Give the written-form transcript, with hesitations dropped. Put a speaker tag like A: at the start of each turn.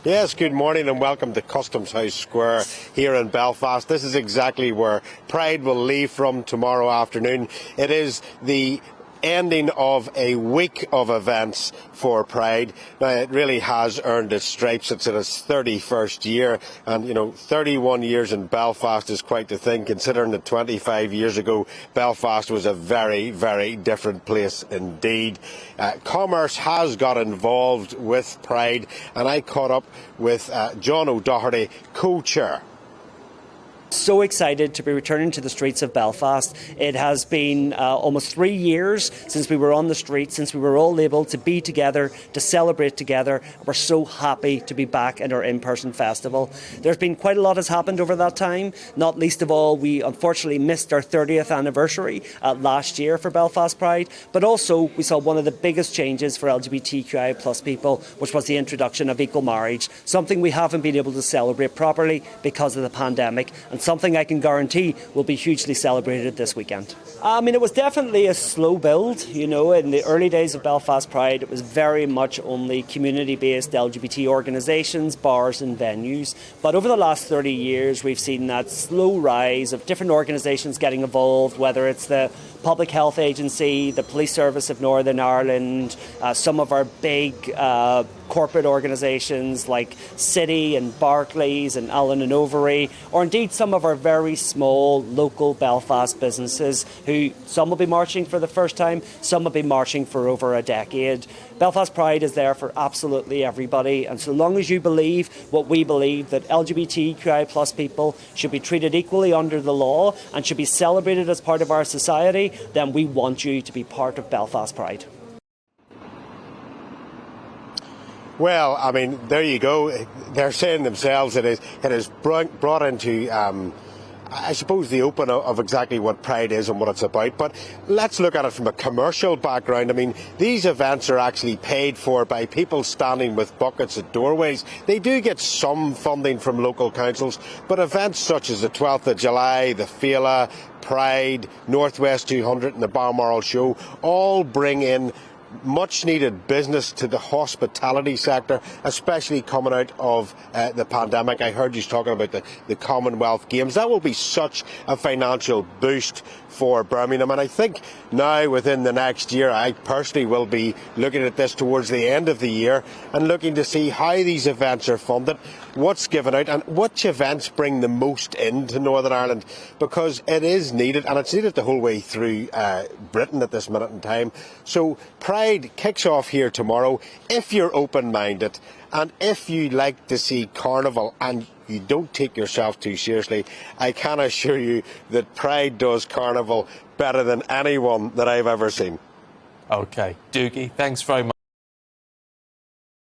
A: Yes, good morning and welcome to Customs House Square here in Belfast. This is exactly where Pride will leave from tomorrow afternoon. It is the ending of a week of events for Pride. Now, it really has earned its stripes. It's in its 31st year, and 31 years in Belfast is quite the thing, considering that 25 years ago Belfast was a very, very different place indeed. Commerce has got involved with Pride, and I caught up with John O'Doherty, co-chair.
B: So excited to be returning to the streets of Belfast. It has been almost 3 years since we were on the streets, since we were all able to be together, to celebrate together. We're so happy to be back at our in-person festival. There's been quite a lot has happened over that time. Not least of all, we unfortunately missed our 30th anniversary last year for Belfast Pride, but also we saw one of the biggest changes for LGBTQI plus people, which was the introduction of equal marriage, something we haven't been able to celebrate properly because of the pandemic, and something I can guarantee will be hugely celebrated this weekend. It was definitely a slow build. In the early days of Belfast Pride, it was very much only community-based LGBT organisations, bars and venues. But over the last 30 years, we've seen that slow rise of different organisations getting involved, whether it's the Public Health Agency, the Police Service of Northern Ireland, some of our big corporate organisations like City and Barclays and Allen and Overy, or indeed some of our very small local Belfast businesses who some will be marching for the first time, some will be marching for over a decade. Belfast Pride is there for absolutely everybody, and so long as you believe what we believe, that LGBTQI plus people should be treated equally under the law and should be celebrated as part of our society, then we want you to be part of Belfast Pride.
A: Well, there you go. They're saying themselves it is brought into, I suppose, the open of exactly what Pride is and what it's about. But let's look at it from a commercial background. These events are actually paid for by people standing with buckets at doorways. They do get some funding from local councils, but events such as the 12th of July, the Fela, Pride, Northwest 200 and the Balmoral Show all bring in much needed business to the hospitality sector, especially coming out of the pandemic. I heard you talking about the Commonwealth Games. That will be such a financial boost for Birmingham, and I think now within the next year I personally will be looking at this towards the end of the year and looking to see how these events are funded, what's given out and which events bring the most into Northern Ireland, because it is needed, and it's needed the whole way through Britain at this minute in time. So Pride kicks off here tomorrow. If you're open-minded and if you like to see Carnival and you don't take yourself too seriously, I can assure you that Pride does Carnival better than anyone that I've ever seen.
C: OK, Dougie, thanks very much.